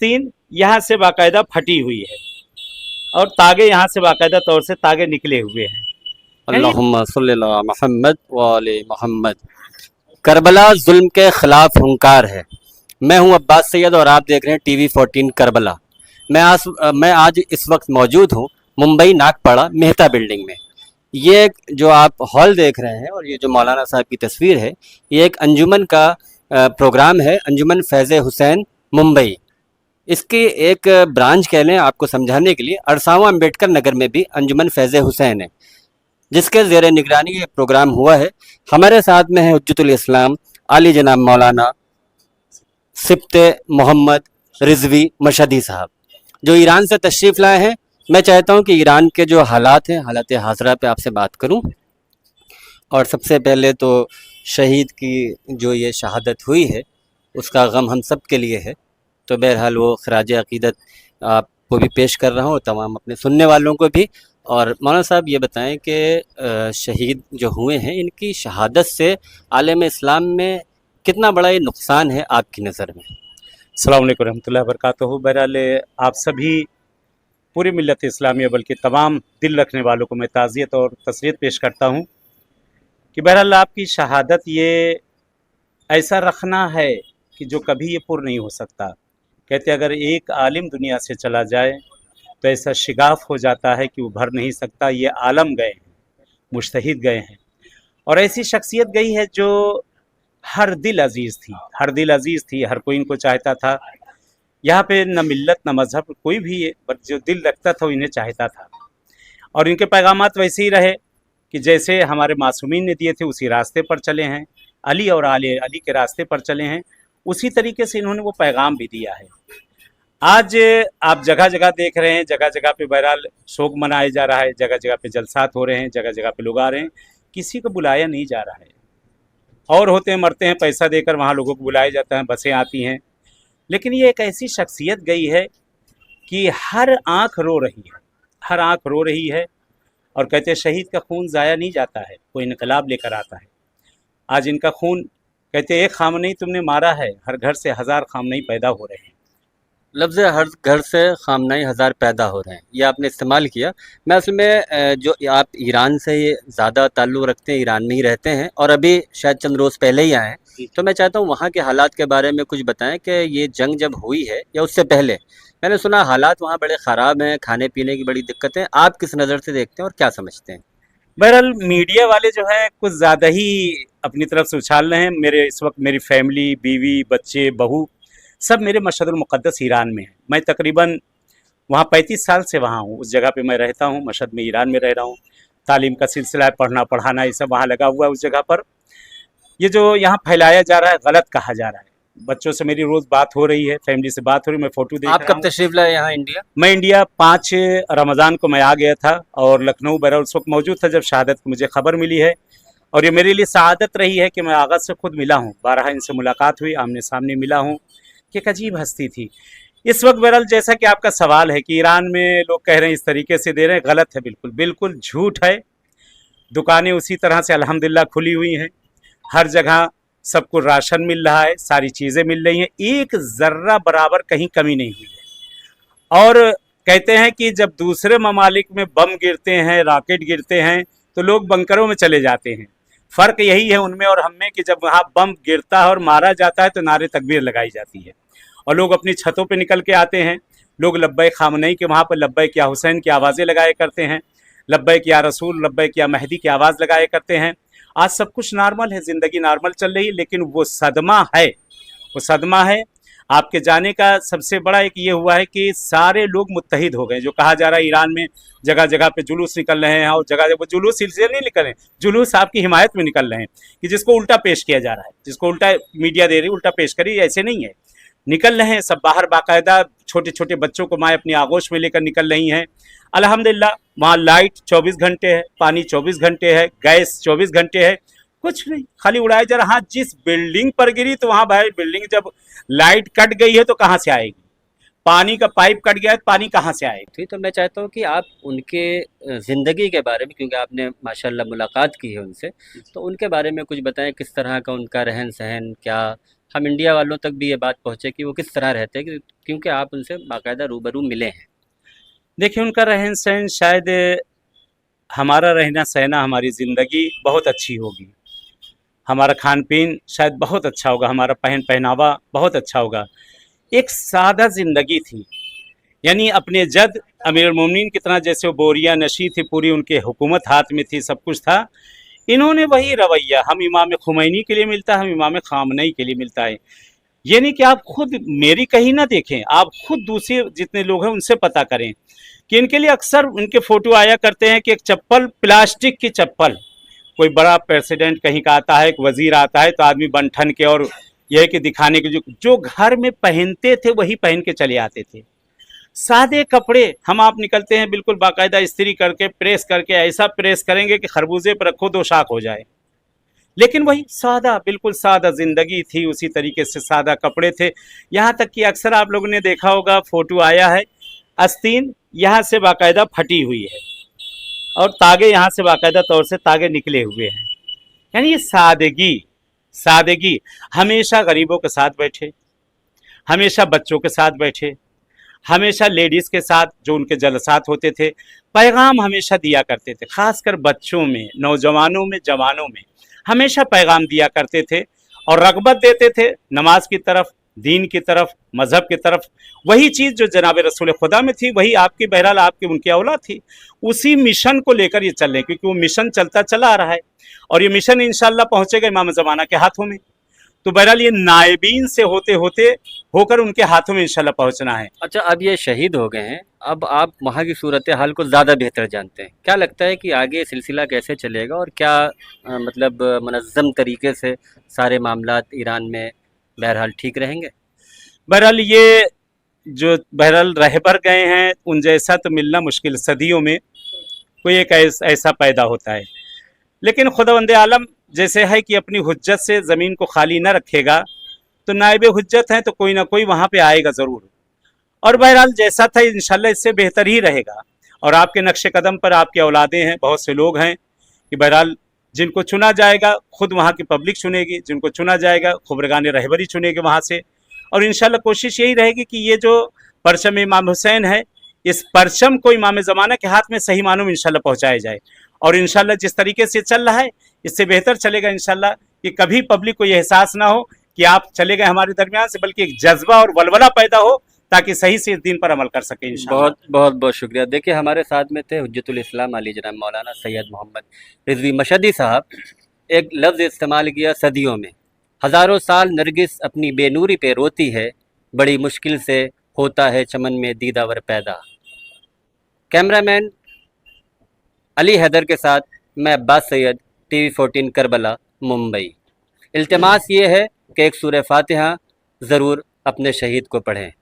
आस्तीन यहाँ से बाकायदा फटी हुई है और तागे यहाँ से बाकायदा तौर से तागे निकले हुए हैं। अल्लाहुम्मा सल्ली अला मुहम्मद व आले मोहम्मद। करबला जुल्म के खिलाफ हुंकार है। मैं हूं अब्बास सैयद और आप देख रहे हैं टीवी 14 करबला। मैं आज इस वक्त मौजूद हूं मुंबई नागपाड़ा मेहता बिल्डिंग में। ये जो आप हॉल देख रहे हैं और ये जो मौलाना साहब की तस्वीर है, ये एक अंजुमन का प्रोग्राम है, अंजुमन फैज़ हुसैन मुंबई। इसकी एक ब्रांच कह लें आपको समझाने के लिए। अरसावा अम्बेडकर नगर में भी अंजुमन फैज़ हुसैन है, जिसके ज़ेर निगरानी ये प्रोग्राम हुआ है। हमारे साथ में है हुज्जतुल इस्लाम आली जनाब मौलाना सिब्ते मोहम्मद रिजवी मशहदी साहब, जो ईरान से तशरीफ़ लाए हैं। मैं चाहता हूं कि ईरान के जो हालात हैं, हालात हाज़रा पे आपसे बात करूं। और सबसे पहले तो शहीद की जो ये शहादत हुई है, उसका गम हम सब के लिए है। तो बहरहाल वो खराज अक़ीदत आपको भी पेश कर रहा हूँ, तमाम अपने सुनने वालों को भी। और मौलाना साहब ये बताएं कि शहीद जो हुए हैं, इनकी शहादत से आलम इस्लाम में कितना बड़ा ये नुकसान है आपकी नज़र में? अस्सलाम वालेकुम रहमतुल्लाहि व बरकातहू। बहरहाल आप सभी पूरी मिल्लत इस्लामिया बल्कि तमाम दिल रखने वालों को मैं ताज़ियत और तसलीत पेश करता हूँ कि बहरहाल आपकी शहादत ये ऐसा रखना है कि जो कभी ये पूर्ण नहीं हो सकता। कहते अगर एक आलिम दुनिया से चला जाए तो ऐसा शिगाफ हो जाता है कि वो भर नहीं सकता। ये आलम गए हैं, मुज्तहिद गए हैं, और ऐसी शख्सियत गई है जो हर दिल अजीज़ थी, हर दिल अजीज़ थी, हर कोई इनको चाहता था। यहाँ पे न मिल्लत न मज़हब, कोई भी जो दिल रखता था वो इन्हें चाहता था। और इनके पैगामात वैसे ही रहे कि जैसे हमारे मासूमीन ने दिए थे उसी रास्ते पर चले हैं, अली और आले अली के रास्ते पर चले हैं, उसी तरीके से इन्होंने वो पैगाम भी दिया है। आज आप जगह जगह देख रहे हैं, जगह जगह पे बहरहाल शोक मनाया जा रहा है, जगह जगह पे जलसात हो रहे हैं, जगह जगह पे लोग आ रहे हैं, किसी को बुलाया नहीं जा रहा है। और होते हैं मरते हैं, पैसा देकर वहाँ लोगों को बुलाया जाता है, बसें आती हैं। लेकिन ये एक ऐसी शख्सियत गई है कि हर आँख रो रही है, हर आँख रो रही है। और कहते हैं शहीद का खून ज़ाया नहीं जाता है, कोई इनकलाब लेकर आता है। आज इनका खून, कहते एक खामनई तुमने मारा है, हर घर से हज़ार खामनई पैदा हो रहे हैं। लफ्ज़ हर घर से खामनाई हज़ार पैदा हो रहे हैं, ये आपने इस्तेमाल किया। मैं असल में जो आप ईरान से ये ज़्यादा ताल्लुक़ रखते हैं, ईरान में ही रहते हैं और अभी शायद चंद रोज़ पहले ही आए हैं, तो मैं चाहता हूँ वहाँ के हालात के बारे में कुछ बताएं कि ये जंग जब हुई है या उससे पहले। मैंने सुना हालात वहाँ बड़े ख़राब हैं, खाने पीने की बड़ी दिक्कतें। आप किस नज़र से देखते हैं और क्या समझते हैं? बहरहाल मीडिया वाले जो है कुछ ज़्यादा ही अपनी तरफ से उछाल रहे हैं। मेरे इस वक्त मेरी फैमिली, बीवी, बच्चे, बहू सब मेरे मशहदुल मुक़द्दस ईरान में है। मैं तकरीबन वहाँ 35 साल से वहाँ हूँ, उस जगह पे मैं रहता हूँ, मशहद में ईरान में रह रहा हूँ। तालीम का सिलसिला है, पढ़ना पढ़ाना ये सब वहाँ लगा हुआ है उस जगह पर। ये जो यहाँ फैलाया जा रहा है गलत कहा जा रहा है। बच्चों से मेरी रोज़ बात हो रही है, फैमिली से बात हो रही है, मैं फ़ोटो देख आप रहा कब हूँ। तशरीफ़ लाए यहाँ इंडिया? मैं इंडिया 5 रमज़ान को मैं आ गया था और लखनऊ बहरहाल उस वक्त मौजूद था जब शहादत की मुझे खबर मिली है। और ये मेरे लिए सआदत रही है कि मैं आगा से खुद मिला हूँ, 12 इनसे मुलाकात हुई, आमने सामने मिला हूँ कि एक अजीब हस्ती थी। इस वक्त बहरहाल जैसा कि आपका सवाल है कि ईरान में लोग कह रहे हैं इस तरीके से दे रहे हैं, गलत है, बिल्कुल बिल्कुल झूठ है। दुकानें उसी तरह से अल्हम्दुलिल्लाह खुली हुई हैं, हर जगह सबको राशन मिल रहा है, सारी चीज़ें मिल रही हैं, एक ज़र्रा बराबर कहीं कमी नहीं हुई है। और कहते हैं कि जब दूसरे ममालिक में बम गिरते हैं, रॉकेट गिरते हैं, तो लोग बंकरों में चले जाते हैं। फ़र्क यही है उनमें और हम में कि जब वहाँ बम गिरता है और मारा जाता है तो नारे तकबीर लगाई जाती है और लोग अपनी छतों पे निकल के आते हैं। लोग लब्बैक खामनई के वहाँ पर लब्बैक या हुसैन की आवाज़ें लगाया करते हैं, लब्बैक या रसूल, लब्बैक या मेहदी की आवाज़ लगाया करते हैं। आज सब कुछ नॉर्मल है, ज़िंदगी नॉर्मल चल रही है, लेकिन वो सदमा है, वो सदमा है। आपके जाने का सबसे बड़ा एक ये हुआ है कि सारे लोग मुत्तहिद हो गए। जो कहा जा रहा है ईरान में जगह जगह पे जुलूस निकल रहे हैं और जगह वो जुलूस सिलसिले नहीं निकल रहे हैं, जुलूस आपकी हिमायत में निकल रहे हैं कि जिसको उल्टा पेश किया जा रहा है, जिसको उल्टा मीडिया दे रही है, उल्टा पेश करी, ऐसे नहीं है। निकल रहे हैं सब बाहर, बाकायदा छोटे छोटे बच्चों को माएँ अपनी आगोश में लेकर निकल रही हैं। अल्हम्दुलिल्लाह वहाँ लाइट 24 घंटे है, पानी 24 घंटे है, गैस 24 घंटे है, कुछ नहीं, खाली उड़ाया जा रहा। हाँ, जिस बिल्डिंग पर गिरी तो वहाँ भाई बिल्डिंग जब लाइट कट गई है तो कहाँ से आएगी, पानी का पाइप कट गया है तो पानी कहाँ से आएगा। ठीक, तो मैं चाहता हूँ कि आप उनके ज़िंदगी के बारे में, क्योंकि आपने माशाल्लाह मुलाकात की है उनसे, तो उनके बारे में कुछ बताएं। किस तरह का उनका रहन सहन, क्या हम इंडिया वालों तक भी ये बात पहुँचे कि वो किस तरह रहते हैं, क्योंकि आप उनसे बाकायदा रूबरू मिले हैं। देखिए, उनका रहन सहन शायद हमारा रहना सहना, हमारी ज़िंदगी बहुत अच्छी होगी, हमारा खान पीन शायद बहुत अच्छा होगा, हमारा पहन पहनावा बहुत अच्छा होगा। एक सादा ज़िंदगी थी, यानी अपने जद अमीरुल मोमिनीन की तरह जैसे वो बोरियां नशी थी, पूरी उनके हुकूमत हाथ में थी, सब कुछ था। इन्होंने वही रवैया हम इमाम खुमैनी के लिए मिलता है, हम इमाम खामनई के लिए मिलता है। ये नहीं कि आप खुद मेरी कहीं ना देखें, आप खुद दूसरे जितने लोग हैं उनसे पता करें कि इनके लिए अक्सर उनके फोटो आया करते हैं कि एक चप्पल, प्लास्टिक की चप्पल, कोई बड़ा प्रेसिडेंट कहीं का आता है, एक वजीर आता है, तो आदमी बंठन के और यह है कि दिखाने के जो घर में पहनते थे वही पहन के चले आते थे। सादे कपड़े, हम आप निकलते हैं बिल्कुल बाकायदा इस्त्री करके, प्रेस करके, ऐसा प्रेस करेंगे कि खरबूजे पर रखो 2 शाख हो जाए। लेकिन वही सादा, बिल्कुल सादा ज़िंदगी थी, उसी तरीके से सादा कपड़े थे। यहाँ तक कि अक्सर आप लोगों ने देखा होगा, फोटो आया है, आस्तीन यहाँ से बाकायदा फटी हुई है और तागे यहाँ से बाकायदा तौर से तागे निकले हुए हैं। यानी ये सादगी, सादगी। हमेशा गरीबों के साथ बैठे, हमेशा बच्चों के साथ बैठे, हमेशा लेडीज़ के साथ जो उनके जलसात होते थे, पैगाम हमेशा दिया करते थे, खासकर बच्चों में, नौजवानों में, जवानों में हमेशा पैगाम दिया करते थे और रग़बत देते थे नमाज की तरफ, दीन की तरफ, मज़हब की तरफ। वही चीज़ जो जनाब रसूल खुदा में थी, वही आपकी, बहरहाल आपकी उनकी औलाद थी। उसी मिशन को लेकर ये चल रहे हैं, क्योंकि वो मिशन चलता चला आ रहा है और ये मिशन इंशाअल्लाह पहुँचेगा इमाम ज़माना के हाथों में। तो बहरहाल ये नायबीन से होते होते होकर उनके हाथों में इंशाल्लाह पहुंचना है। अच्छा, अब ये शहीद हो गए हैं, अब आप वहाँ की सूरत हाल को ज़्यादा बेहतर जानते हैं। क्या लगता है कि आगे ये सिलसिला कैसे चलेगा और क्या मतलब मुनज़्ज़म तरीके से सारे मामलात ईरान में बहरहाल ठीक रहेंगे? बहरहाल ये जो बहरहाल रहबर गए हैं, उन जैसा तो मिलना मुश्किल, सदियों में कोई एक ऐसा पैदा होता है। लेकिन खुदावंद आलम जैसे है कि अपनी हुज्जत से ज़मीन को खाली न रखेगा, तो नायब हुज्जत हैं तो कोई ना कोई वहाँ पे आएगा ज़रूर। और बहरहाल जैसा था इंशाल्लाह इससे बेहतर ही रहेगा। और आपके नक्शे कदम पर आपकी औलादें हैं, बहुत से लोग हैं कि बहरहाल जिनको चुना जाएगा खुद वहाँ की पब्लिक चुनेगी, जिनको चुना जाएगा खबरगान रहबरी चुनेगी वहाँ से। और इंशाल्लाह कोशिश यही रहेगी कि ये जो परचम इमाम हुसैन है, इस परचम को इमाम ज़माना के हाथ में सही मानों में इंशाल्लाह पहुँचाया जाए। और इंशाल्लाह जिस तरीके से चल रहा है इससे बेहतर चलेगा इंशाल्लाह, कि कभी पब्लिक को ये एहसास ना हो कि आप चले गए हमारे दरमियान से, बल्कि एक जज्बा और वलवला पैदा हो ताकि सही से इस दिन पर अमल कर सके इंशाल्लाह। बहुत बहुत बहुत शुक्रिया। देखिए, हमारे साथ में थे हुज्जतुल इस्लाम अली जनाब मौलाना सैयद मोहम्मद रिजवी मशहदी साहब। एक लफ्ज़ इस्तेमाल किया सदियों में, हज़ारों साल नरगिस अपनी बेनूरी पे रोती है, बड़ी मुश्किल से होता है चमन में दीदावर पैदा। कैमरामैन अली हैदर के साथ मैं अब्बास सैयद, TV 14 करबला, मुंबई। इल्तिमास ये है कि एक सूरह फातिहा ज़रूर अपने शहीद को पढ़ें।